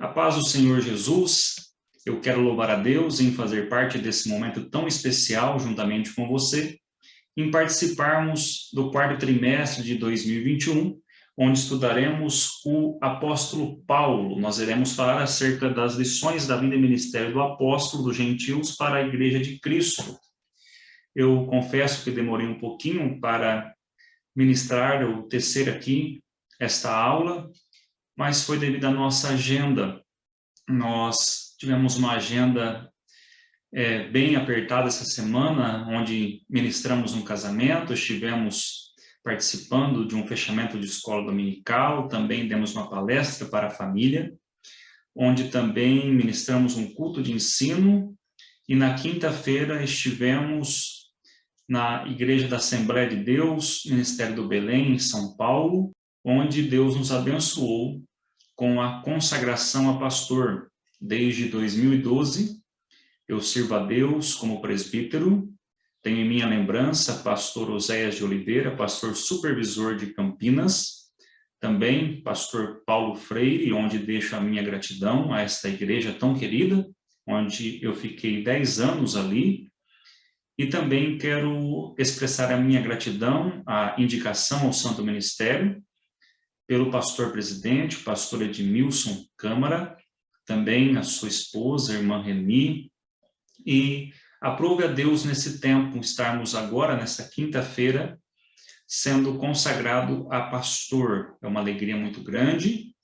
A paz do Senhor Jesus, eu quero louvar a Deus em fazer parte desse momento tão especial juntamente com você, em participarmos do quarto trimestre de 2021, onde estudaremos o apóstolo Paulo. Nós iremos falar acerca das lições da vida e ministério do apóstolo dos gentios para a Igreja de Cristo. Eu confesso que demorei um pouquinho para ministrar ou tecer aqui esta aula, mas foi devido à nossa agenda. Nós tivemos uma agenda bem apertada essa semana, onde ministramos um casamento, estivemos participando de um fechamento de escola dominical, também demos uma palestra para a família, onde também ministramos um culto de ensino, e na quinta-feira estivemos na Igreja da Assembleia de Deus, Ministério do Belém, em São Paulo, onde Deus nos abençoou com a consagração a pastor. Desde 2012, eu sirvo a Deus como presbítero. Tenho em minha lembrança pastor Oséias de Oliveira, pastor supervisor de Campinas, também pastor Paulo Freire, onde deixo a minha gratidão a esta igreja tão querida, onde eu fiquei 10 anos ali. E também quero expressar a minha gratidão à indicação ao Santo Ministério, pelo pastor presidente, pastor Edmilson Câmara, também a sua esposa, a irmã Reni, e aprove a Deus nesse tempo estarmos agora, nesta quinta-feira, sendo consagrado a pastor. É uma alegria muito grande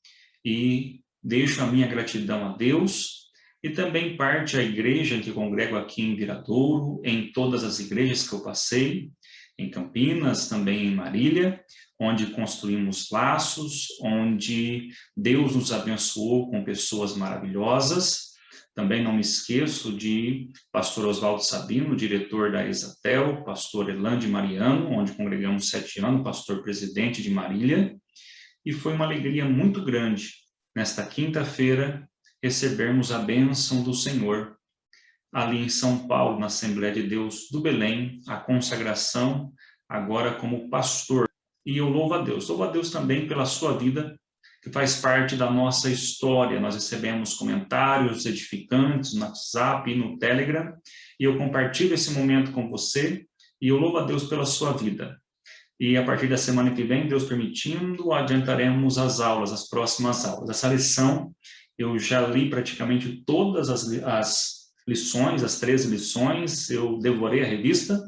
e deixo a minha gratidão a Deus e também parte a igreja que congrego aqui em Viradouro, em todas as igrejas que eu passei, em Campinas, também em Marília, onde construímos laços, onde Deus nos abençoou com pessoas maravilhosas. Também não me esqueço de pastor Oswaldo Sabino, diretor da Exatel, pastor Elande Mariano, onde congregamos 7 anos, pastor presidente de Marília, e foi uma alegria muito grande, nesta quinta-feira, recebermos a bênção do Senhor, ali em São Paulo, na Assembleia de Deus do Belém, a consagração agora como pastor. E eu louvo a Deus também pela sua vida, que faz parte da nossa história. Nós recebemos comentários edificantes no WhatsApp e no Telegram, e eu compartilho esse momento com você, e eu louvo a Deus pela sua vida. E a partir da semana que vem, Deus permitindo, adiantaremos as aulas, as próximas aulas. Essa lição, eu já li praticamente todas as lições, as 13 lições, eu devorei a revista,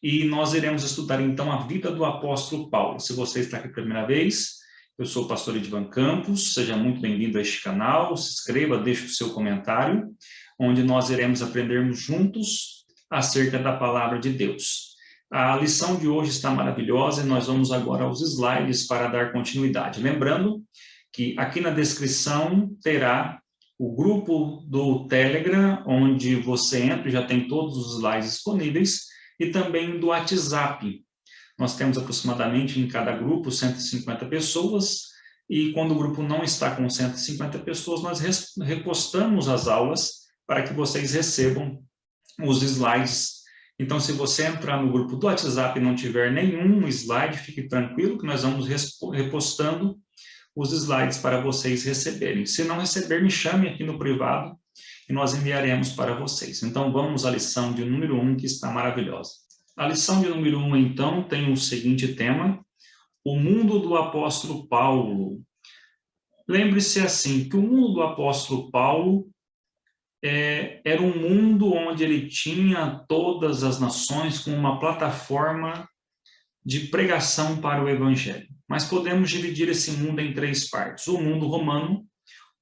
e nós iremos estudar então a vida do apóstolo Paulo. Se você está aqui pela primeira vez, eu sou o pastor Edivan Campos, seja muito bem-vindo a este canal, se inscreva, deixe o seu comentário, onde nós iremos aprendermos juntos acerca da palavra de Deus. A lição de hoje está maravilhosa e nós vamos agora aos slides para dar continuidade. Lembrando que aqui na descrição terá o grupo do Telegram, onde você entra e já tem todos os slides disponíveis, e também do WhatsApp. Nós temos aproximadamente em cada grupo 150 pessoas, e quando o grupo não está com 150 pessoas, nós repostamos as aulas para que vocês recebam os slides. Então, se você entrar no grupo do WhatsApp e não tiver nenhum slide, fique tranquilo que nós vamos repostando os slides para vocês receberem. Se não receber, me chame aqui no privado e nós enviaremos para vocês. Então, vamos à lição de número 1, que está maravilhosa. A lição de número 1, então, tem o seguinte tema: o mundo do apóstolo Paulo. Lembre-se assim, que o mundo do apóstolo Paulo era um mundo onde ele tinha todas as nações como uma plataforma de pregação para o evangelho. Mas podemos dividir esse mundo em 3 partes: o mundo romano,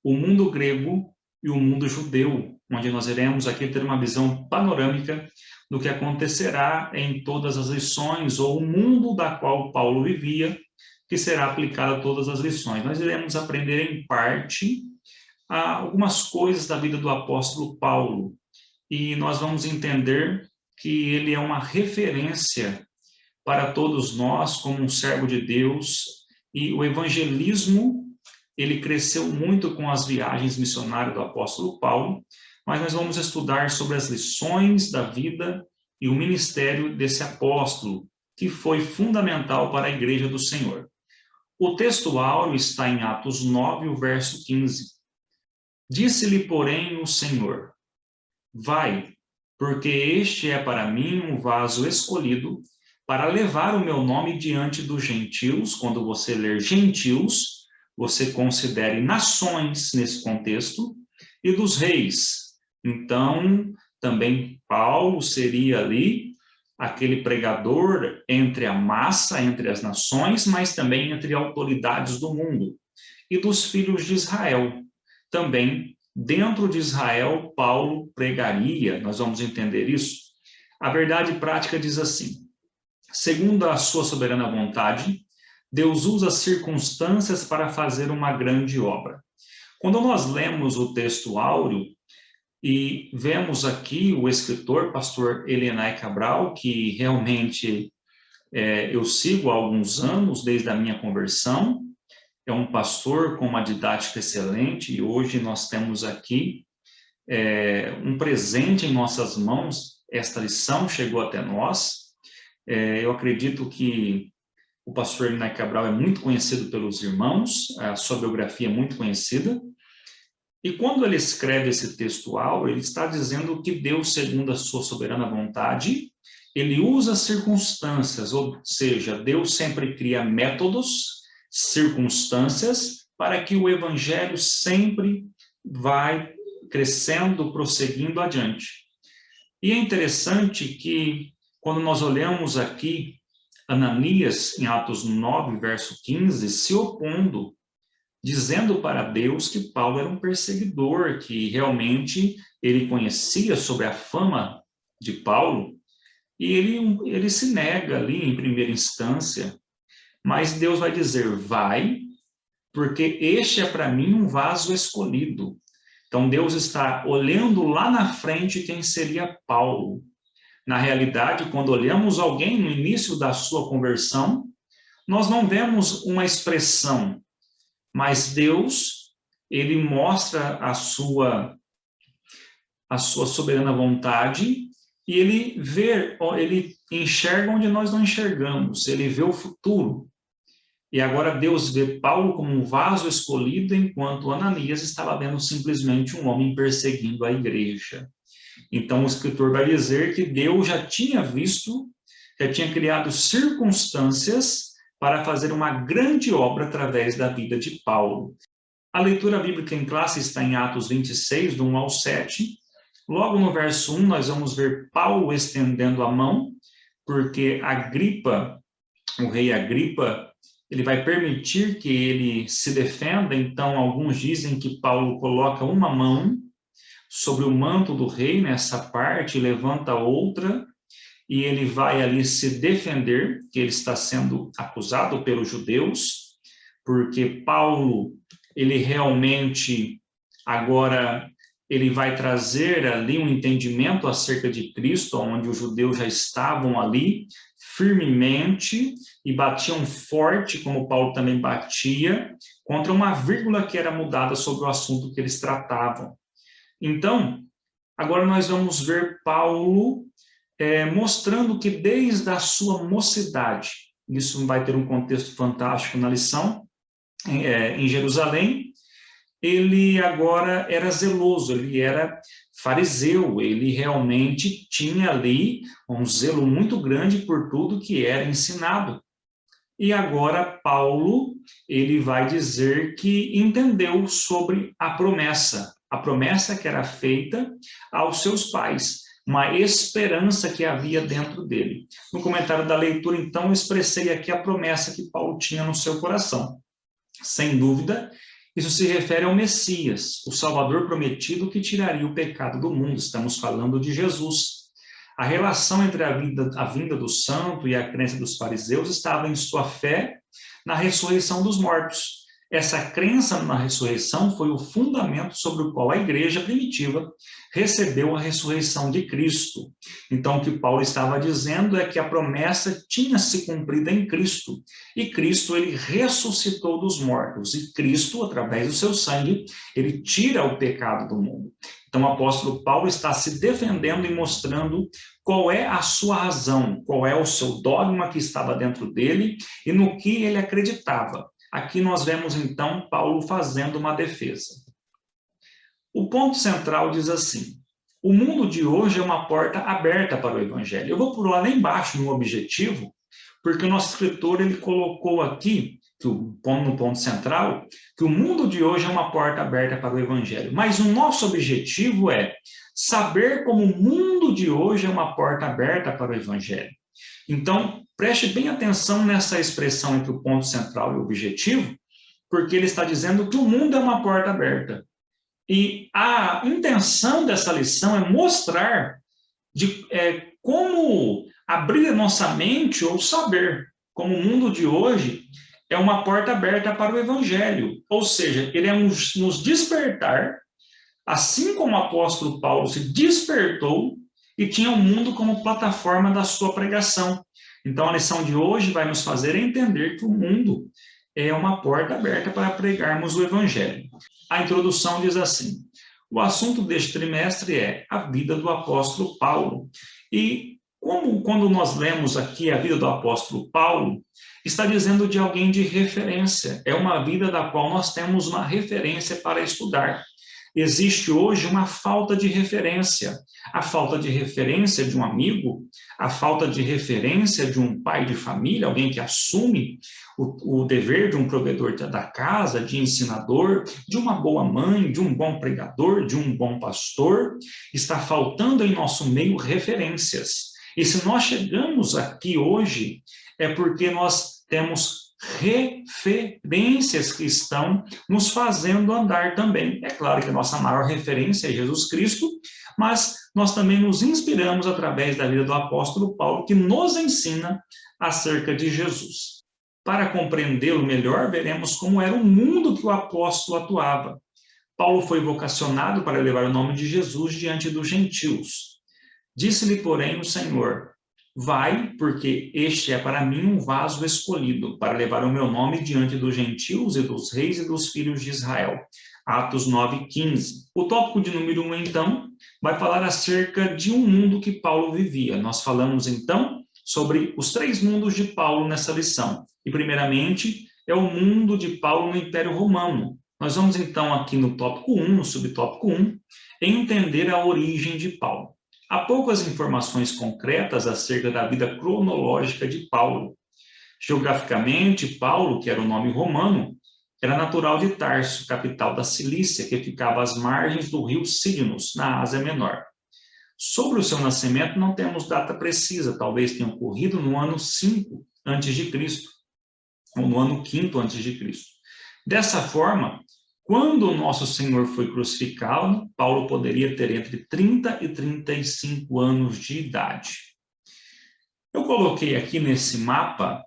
o mundo grego e o mundo judeu, onde nós iremos aqui ter uma visão panorâmica do que acontecerá em todas as lições, ou o mundo da qual Paulo vivia, que será aplicado a todas as lições. Nós iremos aprender em parte algumas coisas da vida do apóstolo Paulo, e nós vamos entender que ele é uma referência para todos nós como um servo de Deus, e o evangelismo, ele cresceu muito com as viagens missionárias do apóstolo Paulo, mas nós vamos estudar sobre as lições da vida e o ministério desse apóstolo, que foi fundamental para a igreja do Senhor. O texto áureo está em Atos 9, o verso 15. Disse-lhe, porém, o Senhor: vai, porque este é para mim um vaso escolhido para levar o meu nome diante dos gentios. Quando você ler gentios, você considere nações nesse contexto, e dos reis. Então, também Paulo seria ali aquele pregador entre a massa, entre as nações, mas também entre autoridades do mundo. E dos filhos de Israel. Também, dentro de Israel, Paulo pregaria, nós vamos entender isso. A verdade prática diz assim: segundo a sua soberana vontade, Deus usa circunstâncias para fazer uma grande obra. Quando nós lemos o texto áureo e vemos aqui o escritor, pastor Elienay Cabral, que realmente eu sigo há alguns anos, desde a minha conversão, é um pastor com uma didática excelente, e hoje nós temos aqui um presente em nossas mãos. Esta lição chegou até nós. Eu acredito que o pastor Elienay Cabral é muito conhecido pelos irmãos, a sua biografia é muito conhecida, e quando ele escreve esse texto áureo, ele está dizendo que Deus, segundo a sua soberana vontade, ele usa circunstâncias, ou seja, Deus sempre cria métodos, circunstâncias, para que o evangelho sempre vai crescendo, prosseguindo adiante. E é interessante que, quando nós olhamos aqui, Ananias, em Atos 9, verso 15, se opondo, dizendo para Deus que Paulo era um perseguidor, que realmente ele conhecia sobre a fama de Paulo, e ele se nega ali em primeira instância, mas Deus vai dizer: vai, porque este é para mim um vaso escolhido. Então Deus está olhando lá na frente quem seria Paulo. Na realidade, quando olhamos alguém no início da sua conversão, nós não vemos uma expressão, mas Deus, ele mostra a sua soberana vontade, e ele enxerga onde nós não enxergamos, ele vê o futuro. E agora Deus vê Paulo como um vaso escolhido, enquanto Ananias estava vendo simplesmente um homem perseguindo a igreja. Então o escritor vai dizer que Deus já tinha visto, já tinha criado circunstâncias para fazer uma grande obra através da vida de Paulo. A leitura bíblica em classe está em Atos 26, do 1 ao 7. Logo no verso 1, nós vamos ver Paulo estendendo a mão, porque Agripa, o rei Agripa, ele vai permitir que ele se defenda. Então, alguns dizem que Paulo coloca uma mão sobre o manto do rei, nessa parte, levanta outra, e ele vai ali se defender, que ele está sendo acusado pelos judeus, porque Paulo, ele realmente, agora, ele vai trazer ali um entendimento acerca de Cristo, onde os judeus já estavam ali firmemente e batiam forte, como Paulo também batia, contra uma vírgula que era mudada sobre o assunto que eles tratavam. Então, agora nós vamos ver Paulo mostrando que desde a sua mocidade, isso vai ter um contexto fantástico na lição, em Jerusalém, ele agora era zeloso, ele era fariseu, ele realmente tinha ali um zelo muito grande por tudo que era ensinado. E agora Paulo, ele vai dizer que entendeu sobre a promessa que era feita aos seus pais, uma esperança que havia dentro dele. No comentário da leitura, então, eu expressei aqui a promessa que Paulo tinha no seu coração. Sem dúvida, isso se refere ao Messias, o Salvador prometido que tiraria o pecado do mundo. Estamos falando de Jesus. A relação entre a vinda do santo e a crença dos fariseus estava em sua fé na ressurreição dos mortos. Essa crença na ressurreição foi o fundamento sobre o qual a igreja primitiva recebeu a ressurreição de Cristo. Então, o que Paulo estava dizendo é que a promessa tinha se cumprido em Cristo. E Cristo, ele ressuscitou dos mortos. E Cristo, através do seu sangue, ele tira o pecado do mundo. Então, o apóstolo Paulo está se defendendo e mostrando qual é a sua razão, qual é o seu dogma que estava dentro dele e no que ele acreditava. Aqui nós vemos, então, Paulo fazendo uma defesa. O ponto central diz assim: o mundo de hoje é uma porta aberta para o Evangelho. Eu vou por lá embaixo no objetivo, porque o nosso escritor ele colocou aqui, no ponto central, que o mundo de hoje é uma porta aberta para o Evangelho. Mas o nosso objetivo é saber como o mundo de hoje é uma porta aberta para o Evangelho. Então, preste bem atenção nessa expressão entre o ponto central e o objetivo, porque ele está dizendo que o mundo é uma porta aberta. E a intenção dessa lição é mostrar como abrir a nossa mente ou saber como o mundo de hoje é uma porta aberta para o Evangelho. Ou seja, ele é nos despertar, assim como o apóstolo Paulo se despertou e tinha o mundo como plataforma da sua pregação. Então, a lição de hoje vai nos fazer entender que o mundo é uma porta aberta para pregarmos o Evangelho. A introdução diz assim: o assunto deste trimestre é a vida do apóstolo Paulo. E quando nós lemos aqui a vida do apóstolo Paulo, está dizendo de alguém de referência. É uma vida da qual nós temos uma referência para estudar. Existe hoje uma falta de referência. A falta de referência de um amigo, a falta de referência de um pai de família, alguém que assume o dever de um provedor da casa, de ensinador, de uma boa mãe, de um bom pregador, de um bom pastor. Está faltando em nosso meio referências. E se nós chegamos aqui hoje, é porque nós temos referências que estão nos fazendo andar também. É claro que a nossa maior referência é Jesus Cristo, mas nós também nos inspiramos através da vida do apóstolo Paulo, que nos ensina acerca de Jesus. Para compreendê-lo melhor, veremos como era o mundo que o apóstolo atuava. Paulo foi vocacionado para levar o nome de Jesus diante dos gentios. Disse-lhe, porém, o Senhor: vai, porque este é para mim um vaso escolhido, para levar o meu nome diante dos gentios e dos reis e dos filhos de Israel. Atos 9:15. O tópico de número 1, então, vai falar acerca de um mundo que Paulo vivia. Nós falamos, então, sobre os 3 mundos de Paulo nessa lição. E, primeiramente, é o mundo de Paulo no Império Romano. Nós vamos, então, aqui no tópico 1, no subtópico 1, entender a origem de Paulo. Há poucas informações concretas acerca da vida cronológica de Paulo. Geograficamente, Paulo, que era o nome romano, era natural de Tarso, capital da Cilícia, que ficava às margens do rio Cídnus, na Ásia Menor. Sobre o seu nascimento, não temos data precisa, talvez tenha ocorrido no ano 5 a.C., ou no ano 5º a.C. Dessa forma, quando o nosso Senhor foi crucificado, Paulo poderia ter entre 30 e 35 anos de idade. Eu coloquei aqui nesse mapa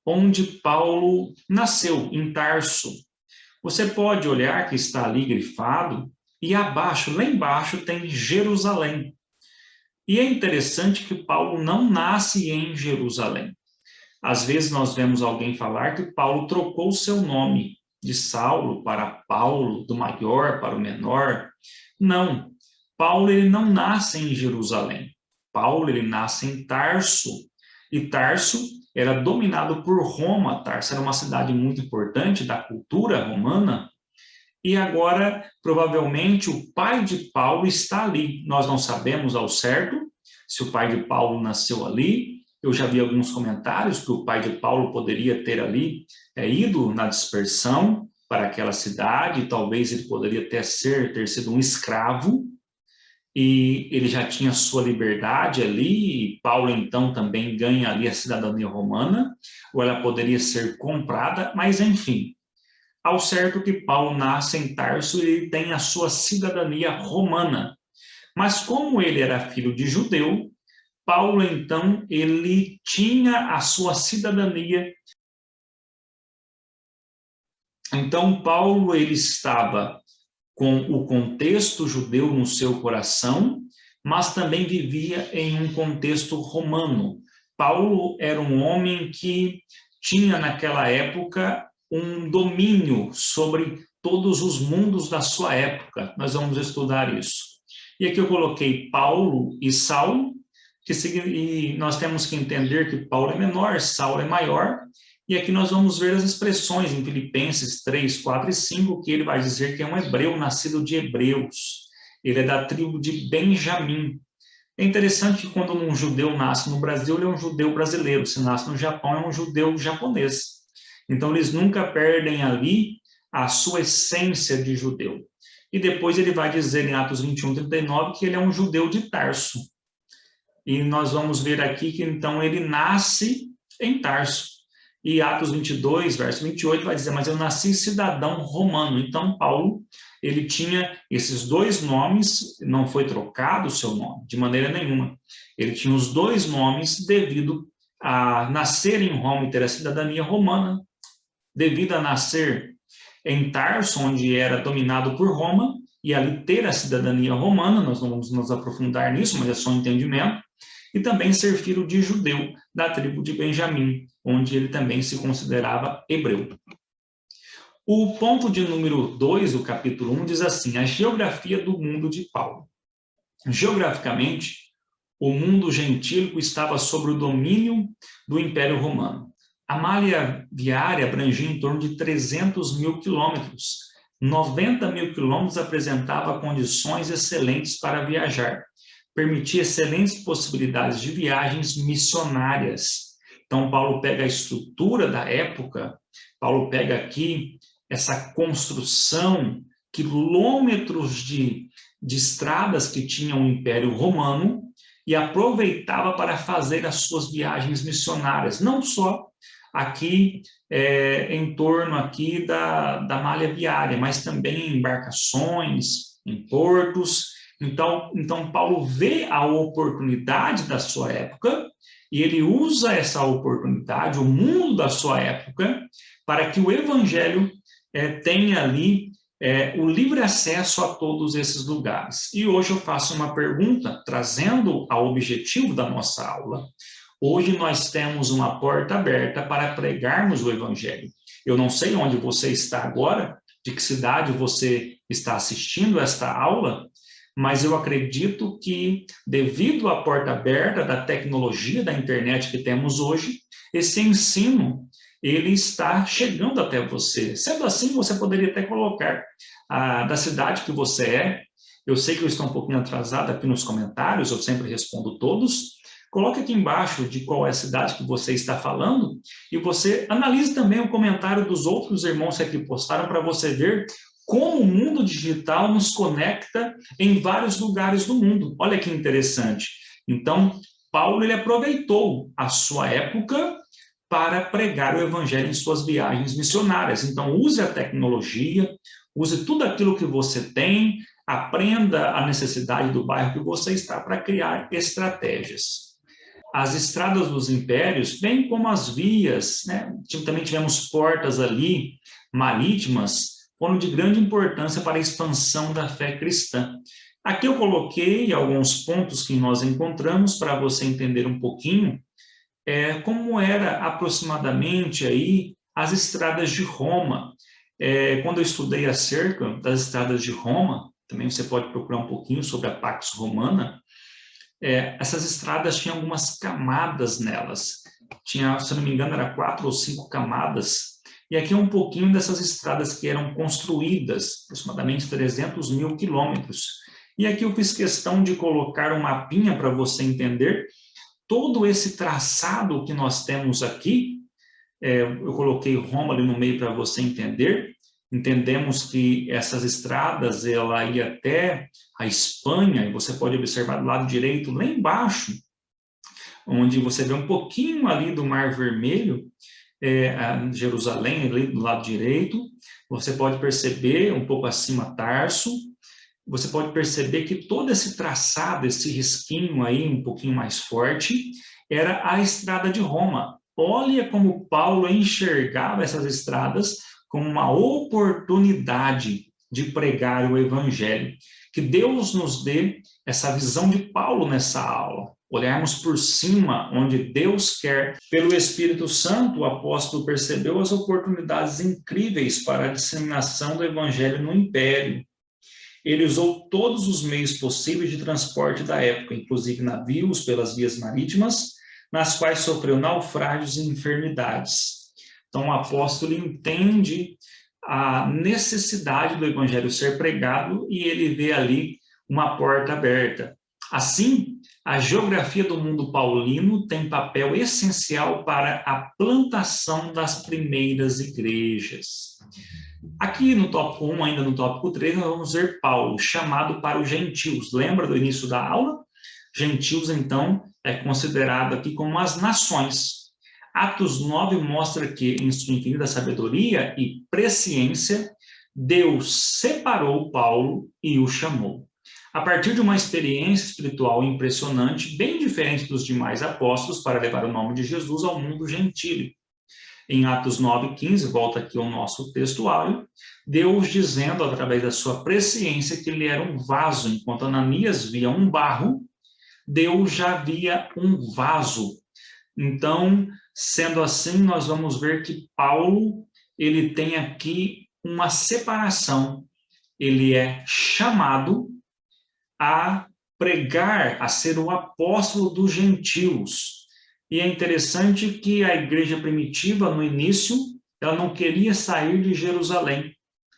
onde Paulo nasceu, em Tarso. Você pode olhar que está ali grifado, e abaixo, lá embaixo, tem Jerusalém. E é interessante que Paulo não nasce em Jerusalém. Às vezes nós vemos alguém falar que Paulo trocou o seu nome de Saulo para Paulo, do maior para o menor. Não, Paulo ele não nasce em Jerusalém. Paulo ele nasce em Tarso. E Tarso era dominado por Roma. Tarso era uma cidade muito importante da cultura romana. E agora, provavelmente, o pai de Paulo está ali. Nós não sabemos ao certo se o pai de Paulo nasceu ali. Eu já vi alguns comentários que o pai de Paulo poderia ter ali ido na dispersão para aquela cidade, talvez ele poderia ter sido um escravo, e ele já tinha sua liberdade ali, e Paulo então também ganha ali a cidadania romana, ou ela poderia ser comprada, mas enfim, ao certo que Paulo nasce em Tarso e ele tem a sua cidadania romana. Mas como ele era filho de judeu, Paulo, então, ele tinha a sua cidadania. Então, Paulo, ele estava com o contexto judeu no seu coração, mas também vivia em um contexto romano. Paulo era um homem que tinha, naquela época, um domínio sobre todos os mundos da sua época. Nós vamos estudar isso. E aqui eu coloquei Paulo e Saulo, e nós temos que entender que Paulo é menor, Saulo é maior, E aqui nós vamos ver as expressões em Filipenses 3, 4 e 5, que ele vai dizer que é um hebreu nascido de hebreus. Ele é da tribo de Benjamim. É interessante que quando um judeu nasce no Brasil, ele é um judeu brasileiro. Se nasce no Japão, é um judeu japonês. Então, eles nunca perdem ali a sua essência de judeu. E depois ele vai dizer em Atos 21, 39, que ele é um judeu de Tarso. E nós vamos ver aqui que, então, ele nasce em Tarso. E Atos 22, verso 28, vai dizer, mas eu nasci cidadão romano. Então, Paulo, ele tinha esses dois nomes, não foi trocado o seu nome, de maneira nenhuma. Ele tinha os dois nomes devido a nascer em Roma e ter a cidadania romana, devido a nascer em Tarso, onde era dominado por Roma, e ali ter a cidadania romana, nós não vamos nos aprofundar nisso, mas é só um entendimento, e também ser filho de judeu da tribo de Benjamim, onde ele também se considerava hebreu. O ponto de número 2 do capítulo 1 diz assim, a geografia do mundo de Paulo. Geograficamente, o mundo gentílico estava sob o domínio do Império Romano. A malha viária abrangia em torno de 300 mil quilômetros. 90 mil quilômetros apresentava condições excelentes para viajar. Permitia excelentes possibilidades de viagens missionárias. Então, Paulo pega a estrutura da época, Paulo pega aqui essa construção, quilômetros de estradas que tinha o Império Romano e aproveitava para fazer as suas viagens missionárias, não só aqui em torno aqui da malha viária, mas também em embarcações, em portos. Então Paulo vê a oportunidade da sua época e ele usa essa oportunidade, o mundo da sua época, para que o evangelho tenha ali o livre acesso a todos esses lugares. E hoje eu faço uma pergunta, trazendo ao objetivo da nossa aula. Hoje nós temos uma porta aberta para pregarmos o evangelho. Eu não sei onde você está agora, de que cidade você está assistindo esta aula, mas eu acredito que, devido à porta aberta da tecnologia da internet que temos hoje, esse ensino ele está chegando até você. Sendo assim, você poderia até colocar da cidade que você é. Eu sei que eu estou um pouquinho atrasado aqui nos comentários, eu sempre respondo todos. Coloque aqui embaixo de qual é a cidade que você está falando e você analise também o comentário dos outros irmãos que aqui postaram para você ver como o mundo digital nos conecta em vários lugares do mundo. Olha que interessante. Então, Paulo ele aproveitou a sua época para pregar o evangelho em suas viagens missionárias. Então, use a tecnologia, use tudo aquilo que você tem, aprenda a necessidade do bairro que você está para criar estratégias. As estradas dos impérios, bem como as vias, né? Também tivemos portas ali, marítimas, foram de grande importância para a expansão da fé cristã. Aqui eu coloquei alguns pontos que nós encontramos para você entender um pouquinho como era aproximadamente aí as estradas de Roma. Quando eu estudei acerca das estradas de Roma, também você pode procurar um pouquinho sobre a Pax Romana, essas estradas tinham algumas camadas nelas. Tinha, se não me engano, era 4 ou 5 camadas. E aqui um pouquinho dessas estradas que eram construídas, aproximadamente 300 mil quilômetros. E aqui eu fiz questão de colocar um mapinha para você entender todo esse traçado que nós temos aqui. Eu coloquei Roma ali no meio para você entender. Entendemos que essas estradas, ela ia até a Espanha, e você pode observar do lado direito, lá embaixo, onde você vê um pouquinho ali do Mar Vermelho, Jerusalém, ali do lado direito, você pode perceber um pouco acima Tarso, você pode perceber que todo esse traçado, esse risquinho aí um pouquinho mais forte, era a estrada de Roma. Olha como Paulo enxergava essas estradas como uma oportunidade de pregar o evangelho. Que Deus nos dê essa visão de Paulo nessa aula. Olharmos por cima, onde Deus quer. Pelo Espírito Santo, o apóstolo percebeu as oportunidades incríveis para a disseminação do evangelho no império. Ele usou todos os meios possíveis de transporte da época, inclusive navios pelas vias marítimas, nas quais sofreu naufrágios e enfermidades. Então, o apóstolo entende a necessidade do evangelho ser pregado e ele vê ali uma porta aberta. Assim, a geografia do mundo paulino tem papel essencial para a plantação das primeiras igrejas. Aqui no tópico 1, ainda no tópico 3, nós vamos ver Paulo chamado para os gentios. Lembra do início da aula? Gentios, então, é considerado aqui como as nações. Atos 9 mostra que, em sua infinita sabedoria e presciência, Deus separou Paulo e o chamou. A partir de uma experiência espiritual impressionante, bem diferente dos demais apóstolos, para levar o nome de Jesus ao mundo gentil. Em Atos 9:15, volta aqui ao nosso textuário, Deus dizendo, através da sua presciência, que ele era um vaso, enquanto Ananias via um barro, Deus já via um vaso. Então, sendo assim, nós vamos ver que Paulo, ele tem aqui uma separação. Ele é chamado a pregar, a ser o apóstolo dos gentios. E é interessante que a igreja primitiva, no início, ela não queria sair de Jerusalém.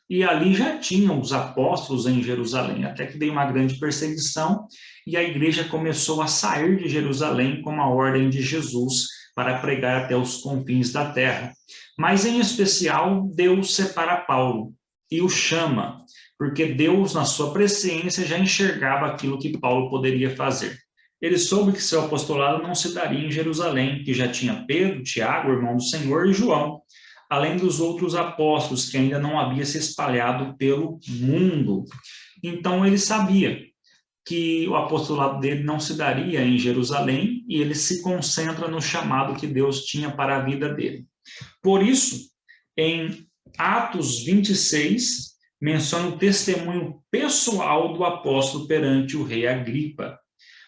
E ali já tinham os apóstolos em Jerusalém, até que veio uma grande perseguição e a igreja começou a sair de Jerusalém com a ordem de Jesus para pregar até os confins da terra. Mas, em especial, Deus separa Paulo e o chama, porque Deus, na sua presciência, já enxergava aquilo que Paulo poderia fazer. Ele soube que seu apostolado não se daria em Jerusalém, que já tinha Pedro, Tiago, irmão do Senhor, e João, além dos outros apóstolos que ainda não havia se espalhado pelo mundo. Então ele sabia que o apostolado dele não se daria em Jerusalém e ele se concentra no chamado que Deus tinha para a vida dele. Por isso, em Atos 26, menciona o testemunho pessoal do apóstolo perante o rei Agripa.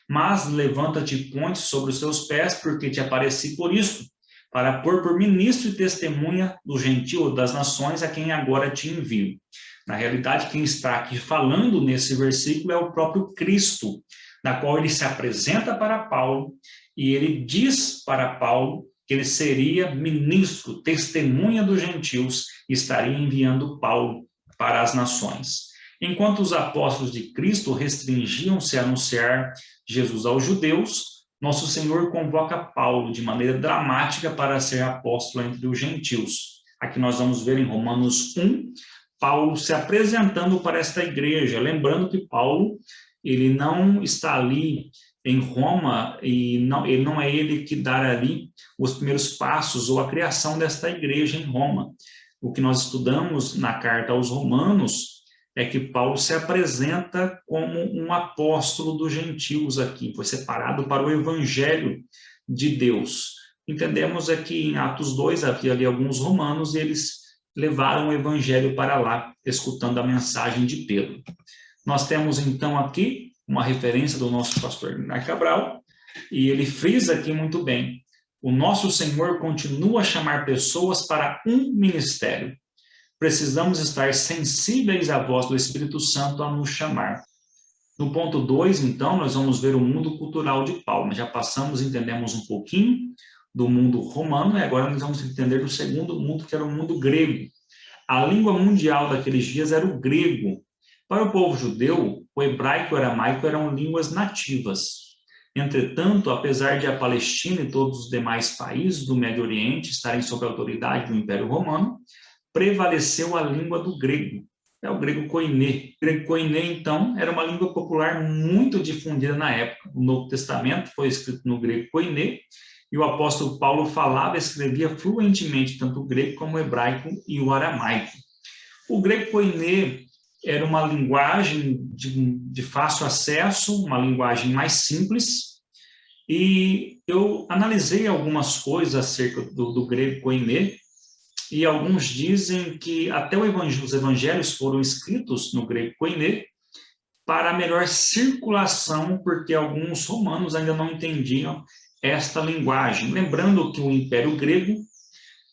Mas levanta-te e ponte sobre os teus pés, porque te apareci por isso, para pôr por ministro e testemunha do gentio das nações a quem agora te envio. Na realidade, quem está aqui falando nesse versículo é o próprio Cristo, na qual ele se apresenta para Paulo e ele diz para Paulo que ele seria ministro, testemunha dos gentios e estaria enviando Paulo para as nações. Enquanto os apóstolos de Cristo restringiam-se a anunciar Jesus aos judeus, nosso Senhor convoca Paulo de maneira dramática para ser apóstolo entre os gentios. Aqui nós vamos ver em Romanos 1, Paulo se apresentando para esta igreja, lembrando que Paulo, ele não está ali em Roma e ele não é ele que dá ali os primeiros passos ou a criação desta igreja em Roma. O que nós estudamos na carta aos Romanos é que Paulo se apresenta como um apóstolo dos gentios aqui, foi separado para o evangelho de Deus. Entendemos aqui em Atos 2, havia ali alguns romanos e eles levaram o evangelho para lá, escutando a mensagem de Pedro. Nós temos então aqui uma referência do nosso pastor Guilherme Cabral, e ele frisa aqui muito bem: o nosso Senhor continua a chamar pessoas para um ministério. Precisamos estar sensíveis à voz do Espírito Santo a nos chamar. No ponto 2, então, nós vamos ver o mundo cultural de Paulo. Já passamos, entendemos um pouquinho do mundo romano, e agora nós vamos entender do segundo mundo, que era o mundo grego. A língua mundial daqueles dias era o grego. Para o povo judeu, o hebraico e o aramaico eram línguas nativas. Entretanto, apesar de a Palestina e todos os demais países do Médio Oriente estarem sob a autoridade do Império Romano, prevaleceu a língua do grego, é o grego koiné. O grego koiné, então, era uma língua popular muito difundida na época. O Novo Testamento foi escrito no grego koiné, e o apóstolo Paulo falava e escrevia fluentemente tanto o grego como o hebraico e o aramaico. O grego koiné era uma linguagem de fácil acesso, uma linguagem mais simples, e eu analisei algumas coisas acerca do grego koiné, e alguns dizem que até os evangelhos foram escritos no grego koiné para melhor circulação, porque alguns romanos ainda não entendiam esta linguagem. Lembrando que o Império Grego,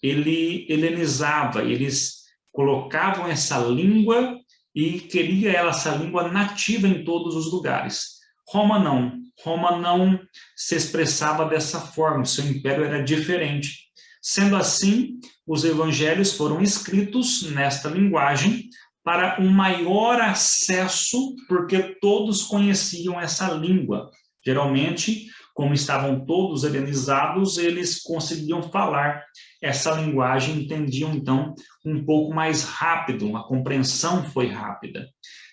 ele helenizava, eles colocavam essa língua e queria essa língua nativa em todos os lugares. Roma não se expressava dessa forma, seu império era diferente. Sendo assim, os evangelhos foram escritos nesta linguagem para um maior acesso, porque todos conheciam essa língua. Geralmente, como estavam todos helenizados, eles conseguiam falar essa linguagem, entendiam então um pouco mais rápido, a compreensão foi rápida.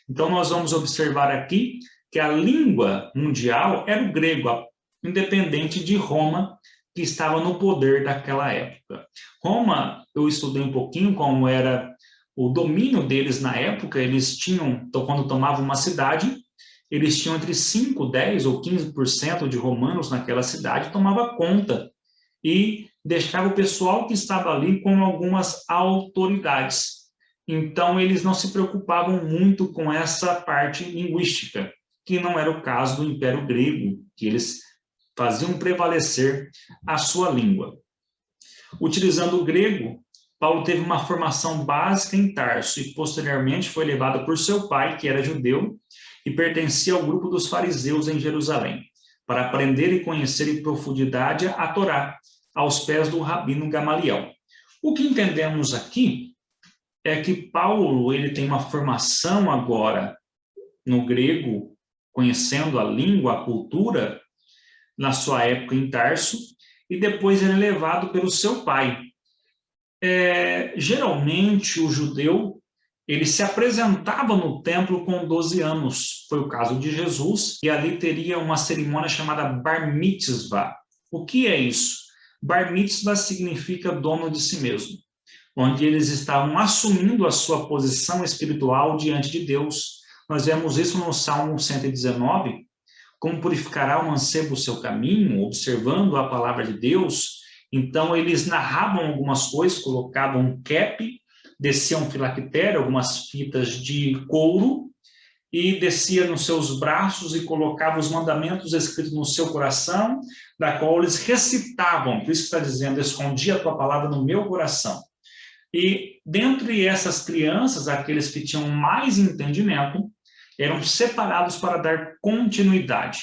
Então nós vamos observar aqui que a língua mundial era o grego, independente de Roma, que estava no poder daquela época. Roma, eu estudei um pouquinho como era o domínio deles na época. Eles tinham, então, quando tomavam uma cidade, eles tinham entre 5, 10 ou 15% de romanos naquela cidade, tomava conta e deixava o pessoal que estava ali com algumas autoridades. Então, eles não se preocupavam muito com essa parte linguística, que não era o caso do Império Grego, que eles faziam prevalecer a sua língua. Utilizando o grego, Paulo teve uma formação básica em Tarso e posteriormente foi levado por seu pai, que era judeu, e pertencia ao grupo dos fariseus em Jerusalém, para aprender e conhecer em profundidade a Torá, aos pés do rabino Gamaliel. O que entendemos aqui é que Paulo ele tem uma formação agora no grego, conhecendo a língua, a cultura, na sua época em Tarso, e depois ele é levado pelo seu pai. Geralmente o judeu ele se apresentava no templo com 12 anos, foi o caso de Jesus, e ali teria uma cerimônia chamada Bar Mitzvah. O que é isso? Bar Mitzvah significa dono de si mesmo, onde eles estavam assumindo a sua posição espiritual diante de Deus. Nós vemos isso no Salmo 119, como purificará o mancebo o seu caminho, observando a palavra de Deus. Então, eles narravam algumas coisas, colocavam um cap, desciam um filactério, algumas fitas de couro, e descia nos seus braços e colocava os mandamentos escritos no seu coração, da qual eles recitavam. Por isso que está dizendo, escondi a tua palavra no meu coração. E dentre essas crianças, aqueles que tinham mais entendimento, eram separados para dar continuidade.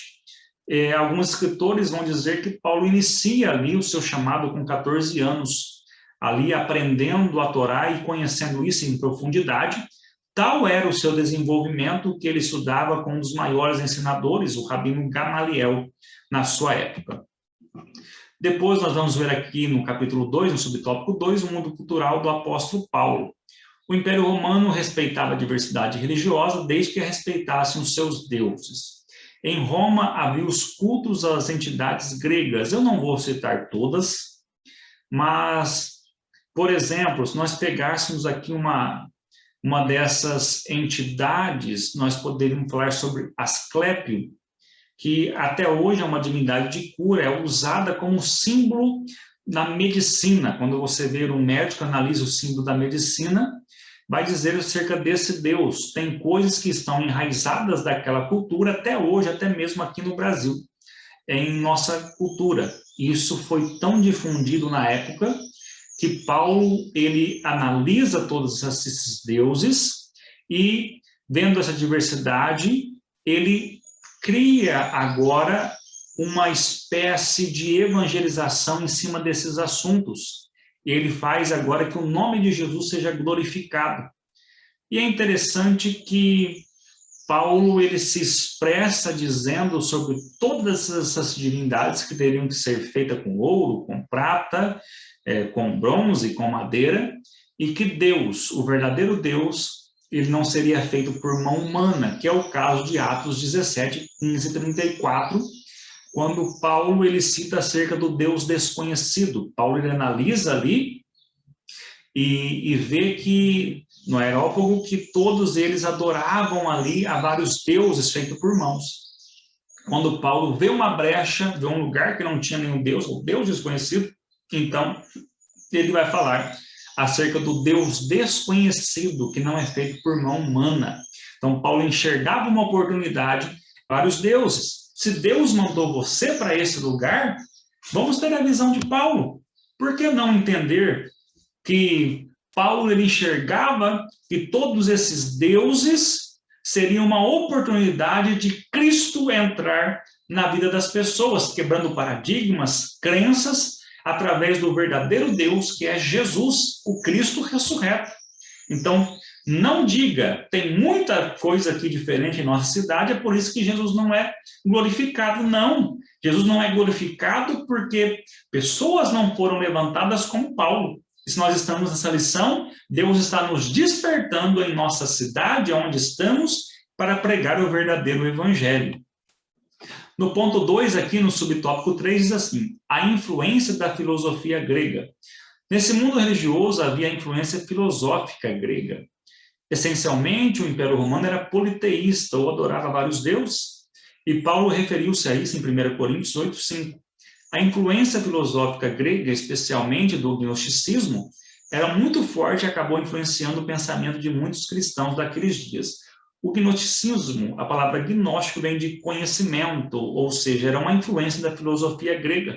Alguns escritores vão dizer que Paulo inicia ali o seu chamado com 14 anos, ali aprendendo a Torá e conhecendo isso em profundidade. Tal era o seu desenvolvimento que ele estudava com um dos maiores ensinadores, o rabino Gamaliel, na sua época. Depois nós vamos ver aqui no capítulo 2, no subtópico 2, o mundo cultural do apóstolo Paulo. O Império Romano respeitava a diversidade religiosa desde que respeitassem os seus deuses. Em Roma havia os cultos às entidades gregas. Eu não vou citar todas, mas, por exemplo, se nós pegássemos aqui uma dessas entidades, nós poderíamos falar sobre Asclépio, que até hoje é uma divindade de cura, é usada como símbolo na medicina. Quando você vê um médico, analisa o símbolo da medicina, vai dizer acerca desse Deus. Tem coisas que estão enraizadas daquela cultura até hoje, até mesmo aqui no Brasil, em nossa cultura. Isso foi tão difundido na época que Paulo ele analisa todos esses deuses e, vendo essa diversidade, ele cria agora uma espécie de evangelização em cima desses assuntos. Ele faz agora que o nome de Jesus seja glorificado. E é interessante que Paulo ele se expressa dizendo sobre todas essas divindades que teriam que ser feitas com ouro, com prata, com bronze, com madeira, e que Deus, o verdadeiro Deus, ele não seria feito por mão humana, que é o caso de Atos 17, 15 e 34, quando Paulo ele cita acerca do Deus desconhecido. Paulo ele analisa ali e vê que no Areópago que todos eles adoravam ali a vários deuses feitos por mãos. Quando Paulo vê uma brecha, vê um lugar que não tinha nenhum Deus, o Deus desconhecido, então ele vai falar acerca do Deus desconhecido, que não é feito por mão humana. Então Paulo enxergava uma oportunidade para os deuses. Se Deus mandou você para esse lugar, vamos ter a visão de Paulo. Por que não entender que Paulo ele enxergava que todos esses deuses seriam uma oportunidade de Cristo entrar na vida das pessoas, quebrando paradigmas, crenças, através do verdadeiro Deus, que é Jesus, o Cristo ressurreto. Então, não diga, tem muita coisa aqui diferente em nossa cidade, é por isso que Jesus não é glorificado. Não, Jesus não é glorificado porque pessoas não foram levantadas como Paulo. E se nós estamos nessa lição, Deus está nos despertando em nossa cidade, onde estamos, para pregar o verdadeiro evangelho. No ponto 2, aqui no subtópico 3, diz assim: a influência da filosofia grega. Nesse mundo religioso havia a influência filosófica grega. Essencialmente, o Império Romano era politeísta, ou adorava vários deuses, e Paulo referiu-se a isso em 1 Coríntios 8:5. A influência filosófica grega, especialmente do gnosticismo, era muito forte e acabou influenciando o pensamento de muitos cristãos daqueles dias. O gnosticismo, a palavra gnóstico, vem de conhecimento, ou seja, era uma influência da filosofia grega.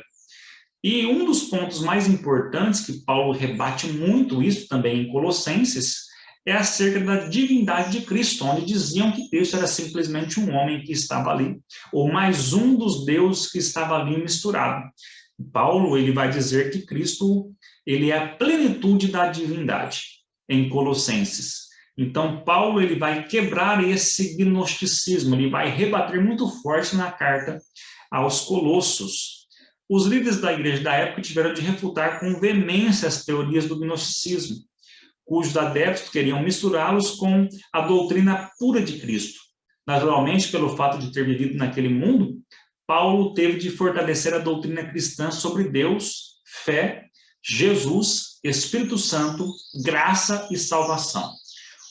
E um dos pontos mais importantes, que Paulo rebate muito isso também em Colossenses, é acerca da divindade de Cristo, onde diziam que Cristo era simplesmente um homem que estava ali, ou mais um dos deuses que estava ali misturado. Paulo, ele vai dizer que Cristo, ele é a plenitude da divindade, em Colossenses. Então, Paulo, ele vai quebrar esse gnosticismo, ele vai rebater muito forte na carta aos Colossos. Os líderes da igreja da época tiveram de refutar com veemência as teorias do gnosticismo, cujos adeptos queriam misturá-los com a doutrina pura de Cristo. Naturalmente, pelo fato de ter vivido naquele mundo, Paulo teve de fortalecer a doutrina cristã sobre Deus, fé, Jesus, Espírito Santo, graça e salvação.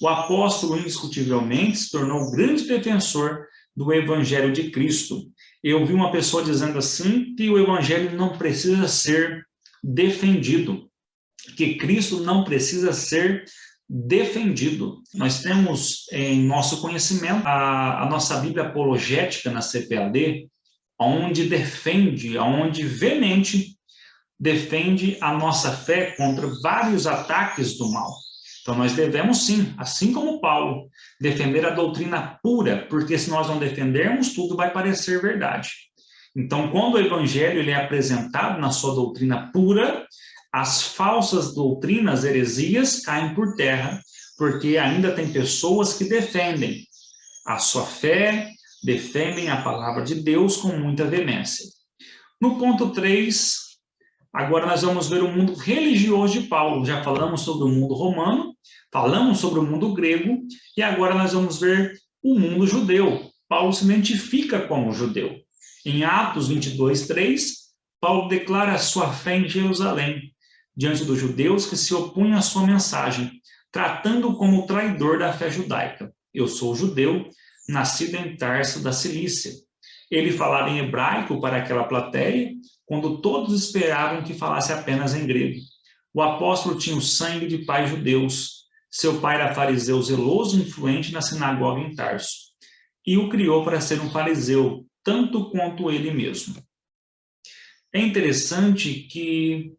O apóstolo, indiscutivelmente, se tornou um grande defensor do Evangelho de Cristo. Eu vi uma pessoa dizendo assim que o Evangelho não precisa ser defendido, que Cristo não precisa ser defendido. Nós temos em nosso conhecimento a nossa Bíblia apologética na CPAD, onde veemente defende a nossa fé contra vários ataques do mal. Então, nós devemos sim, assim como Paulo, defender a doutrina pura, porque se nós não defendermos, tudo vai parecer verdade. Então, quando o evangelho ele é apresentado na sua doutrina pura, as falsas doutrinas, heresias, caem por terra, porque ainda tem pessoas que defendem a sua fé, defendem a palavra de Deus com muita veemência. No ponto 3, agora nós vamos ver o mundo religioso de Paulo. Já falamos sobre o mundo romano, falamos sobre o mundo grego, e agora nós vamos ver o mundo judeu. Paulo se identifica como judeu. Em Atos 22:3, Paulo declara a sua fé em Jerusalém, diante dos judeus que se opunham à sua mensagem, tratando-o como traidor da fé judaica. Eu sou judeu, nascido em Tarso da Cilícia. Ele falava em hebraico para aquela plateia, quando todos esperavam que falasse apenas em grego. O apóstolo tinha o sangue de pais judeus. Seu pai era fariseu zeloso e influente na sinagoga em Tarso. E o criou para ser um fariseu, tanto quanto ele mesmo. É interessante que,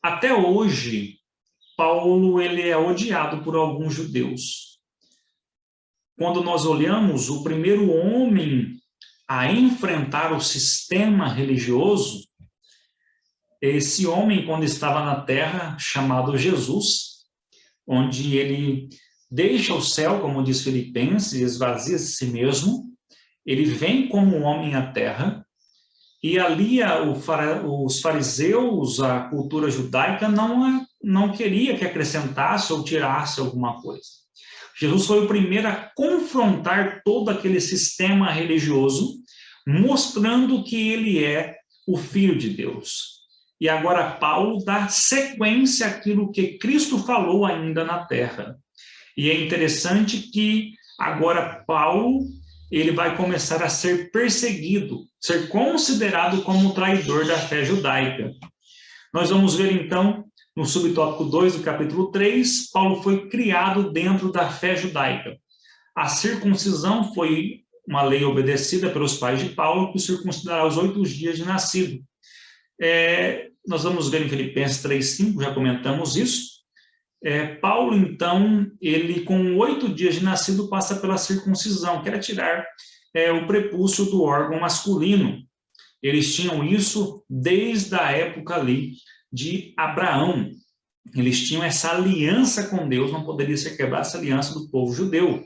até hoje, Paulo ele é odiado por alguns judeus. Quando nós olhamos o primeiro homem a enfrentar o sistema religioso, esse homem, quando estava na terra, chamado Jesus, onde ele deixa o céu, como diz Filipenses, esvazia de si mesmo, ele vem como homem à terra, e ali os fariseus, a cultura judaica, não queria que acrescentasse ou tirasse alguma coisa. Jesus foi o primeiro a confrontar todo aquele sistema religioso, mostrando que ele é o Filho de Deus. E agora Paulo dá sequência àquilo que Cristo falou ainda na terra. E é interessante que agora Paulo ele vai começar a ser perseguido, ser considerado como traidor da fé judaica. Nós vamos ver então, no subtópico 2 do capítulo 3, Paulo foi criado dentro da fé judaica. A circuncisão foi uma lei obedecida pelos pais de Paulo, que o circuncidará aos 8 dias de nascido. Nós vamos ver em Filipenses 3:5, já comentamos isso. Paulo, então, ele com 8 dias de nascido passa pela circuncisão, que era tirar o prepúcio do órgão masculino. Eles tinham isso desde a época ali de Abraão. Eles tinham essa aliança com Deus, não poderia ser quebrada essa aliança do povo judeu.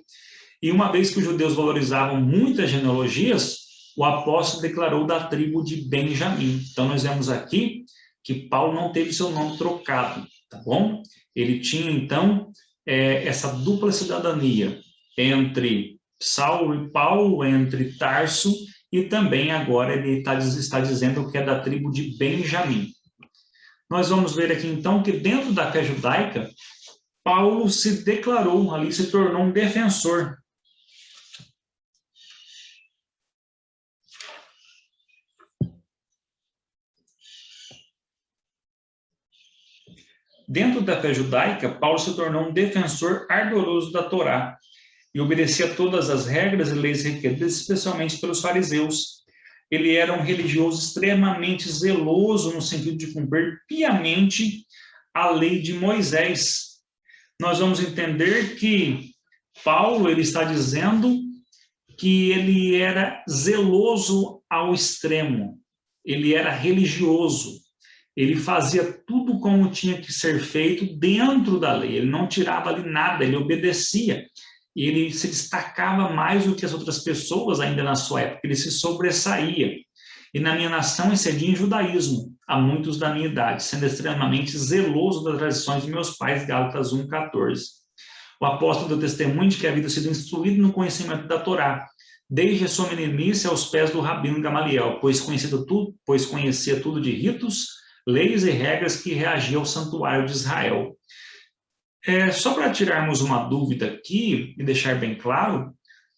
E uma vez que os judeus valorizavam muitas genealogias, o apóstolo declarou da tribo de Benjamim. Então, nós vemos aqui que Paulo não teve seu nome trocado, tá bom? Ele tinha, então, essa dupla cidadania entre Saulo e Paulo, entre Tarso, e também agora ele está dizendo que é da tribo de Benjamim. Nós vamos ver aqui, então, que dentro da fé judaica, Paulo se declarou ali, se tornou um defensor. Dentro da fé judaica, Paulo se tornou um defensor ardoroso da Torá e obedecia todas as regras e leis requeridas, especialmente pelos fariseus. Ele era um religioso extremamente zeloso no sentido de cumprir piamente a lei de Moisés. Nós vamos entender que Paulo ele está dizendo que ele era zeloso ao extremo, ele era religioso, ele fazia tudo como tinha que ser feito dentro da lei, ele não tirava ali nada, ele obedecia. E ele se destacava mais do que as outras pessoas ainda na sua época, ele se sobressaía. E na minha nação excedia em judaísmo, a muitos da minha idade, sendo extremamente zeloso das tradições de meus pais, Gálatas 1,14. O apóstolo deu testemunho de que havia sido instruído no conhecimento da Torá, desde a sua meninice aos pés do rabino Gamaliel, pois conhecia tudo de ritos, leis e regras que reagiam ao santuário de Israel. Só para tirarmos uma dúvida aqui e deixar bem claro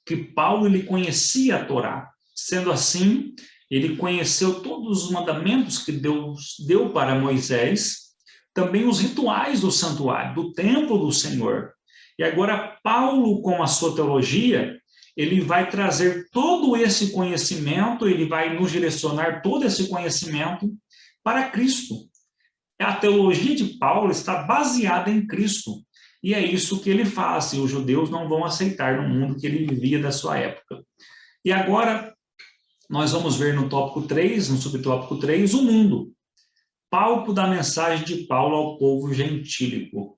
que Paulo ele conhecia a Torá. Sendo assim, ele conheceu todos os mandamentos que Deus deu para Moisés, também os rituais do santuário, do templo do Senhor. E agora Paulo, com a sua teologia, ele vai trazer todo esse conhecimento, ele vai nos direcionar todo esse conhecimento para Cristo. A teologia de Paulo está baseada em Cristo. E é isso que ele faz, e os judeus não vão aceitar no mundo que ele vivia da sua época. E agora, nós vamos ver no tópico 3, no subtópico 3, o mundo. Palco da mensagem de Paulo ao povo gentílico.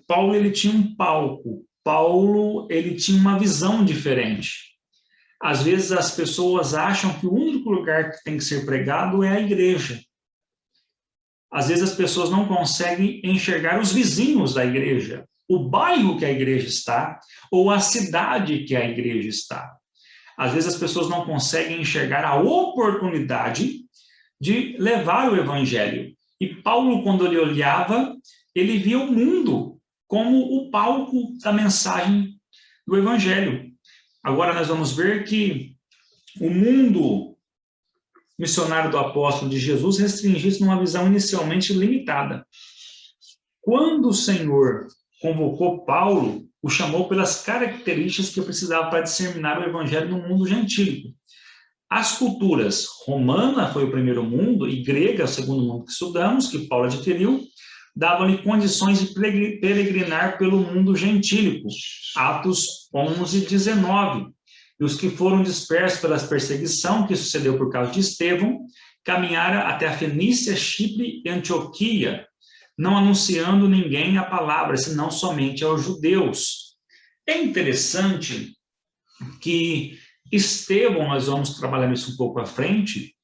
Paulo, ele tinha um palco. Paulo, ele tinha uma visão diferente. Às vezes as pessoas acham que o único lugar que tem que ser pregado é a igreja. Às vezes as pessoas não conseguem enxergar os vizinhos da igreja, o bairro que a igreja está, ou a cidade que a igreja está. Às vezes as pessoas não conseguem enxergar a oportunidade de levar o evangelho. E Paulo, quando ele olhava, ele via o mundo como o palco da mensagem do evangelho. Agora nós vamos ver que o mundo missionário do apóstolo de Jesus restringia-se numa visão inicialmente limitada. Quando o Senhor convocou Paulo, o chamou pelas características que precisava para disseminar o evangelho no mundo gentílico. As culturas romana foi o primeiro mundo e grega, o segundo mundo que estudamos, que Paulo adquiriu, davam-lhe condições de peregrinar pelo mundo gentílico. Atos 11, 19. E os que foram dispersos pela perseguição que sucedeu por causa de Estevão, caminharam até a Fenícia, Chipre e Antioquia, não anunciando ninguém a palavra, senão somente aos judeus. É interessante que Estevão, nós vamos trabalhar isso um pouco à frente,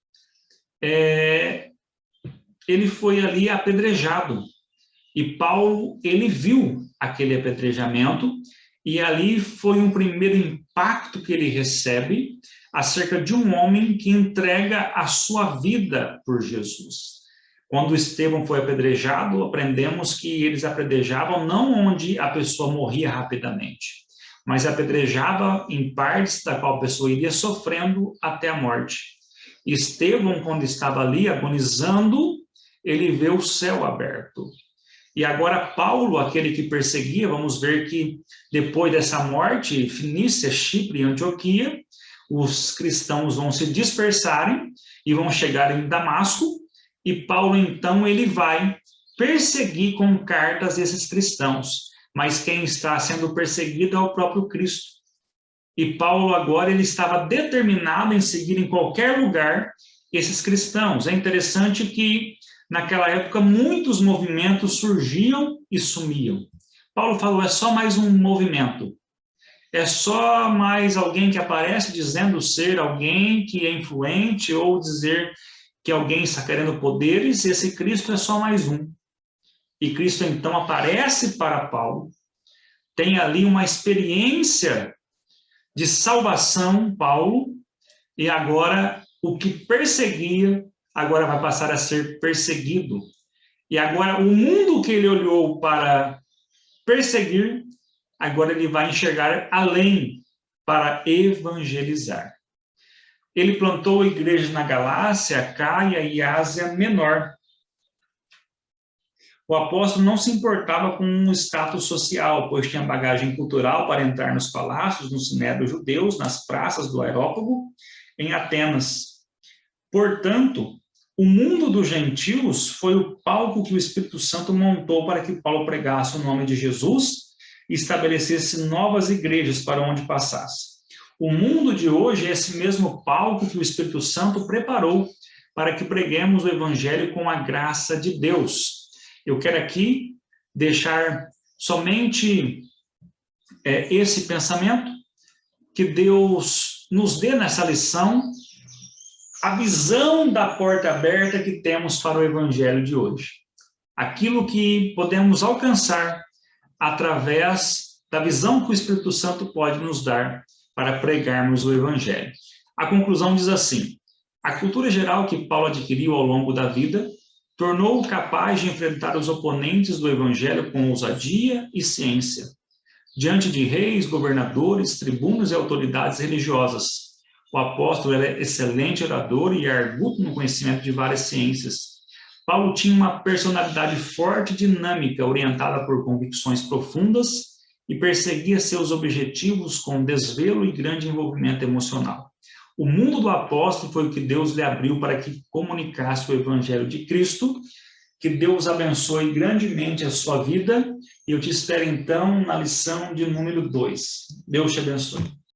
ele foi ali apedrejado. E Paulo, ele viu aquele apedrejamento, e ali foi um primeiro impacto que ele recebe acerca de um homem que entrega a sua vida por Jesus. Quando Estevão foi apedrejado, aprendemos que eles apedrejavam não onde a pessoa morria rapidamente, mas apedrejava em partes da qual a pessoa iria sofrendo até a morte. Estevão, quando estava ali agonizando, ele vê o céu aberto. E agora Paulo, aquele que perseguia, vamos ver que depois dessa morte, Fenícia, Chipre e Antioquia, os cristãos vão se dispersarem e vão chegar em Damasco, e Paulo então ele vai perseguir com cartas esses cristãos, mas quem está sendo perseguido é o próprio Cristo. E Paulo agora ele estava determinado em seguir em qualquer lugar esses cristãos. É interessante que naquela época, muitos movimentos surgiam e sumiam. Paulo falou, é só mais um movimento. É só mais alguém que aparece dizendo ser alguém que é influente ou dizer que alguém está querendo poderes, esse Cristo é só mais um. E Cristo, então, aparece para Paulo, tem ali uma experiência de salvação, Paulo, e agora o que perseguia, agora vai passar a ser perseguido. E agora o mundo que ele olhou para perseguir, agora ele vai enxergar além para evangelizar. Ele plantou igrejas na Galácia, Caia e Ásia Menor. O apóstolo não se importava com um status social, pois tinha bagagem cultural para entrar nos palácios, nos sinédrios judeus, nas praças do Areópago, em Atenas. Portanto, o mundo dos gentios foi o palco que o Espírito Santo montou para que Paulo pregasse o nome de Jesus e estabelecesse novas igrejas para onde passasse. O mundo de hoje é esse mesmo palco que o Espírito Santo preparou para que preguemos o evangelho com a graça de Deus. Eu quero aqui deixar somente esse pensamento, que Deus nos dê nessa lição a visão da porta aberta que temos para o evangelho de hoje. Aquilo que podemos alcançar através da visão que o Espírito Santo pode nos dar para pregarmos o evangelho. A conclusão diz assim: a cultura geral que Paulo adquiriu ao longo da vida tornou-o capaz de enfrentar os oponentes do evangelho com ousadia e ciência, diante de reis, governadores, tribunos e autoridades religiosas. O apóstolo é excelente orador e arguto no conhecimento de várias ciências. Paulo tinha uma personalidade forte e dinâmica, orientada por convicções profundas, e perseguia seus objetivos com desvelo e grande envolvimento emocional. O mundo do apóstolo foi o que Deus lhe abriu para que comunicasse o evangelho de Cristo. Que Deus abençoe grandemente a sua vida, e eu te espero então na lição de número 2. Deus te abençoe.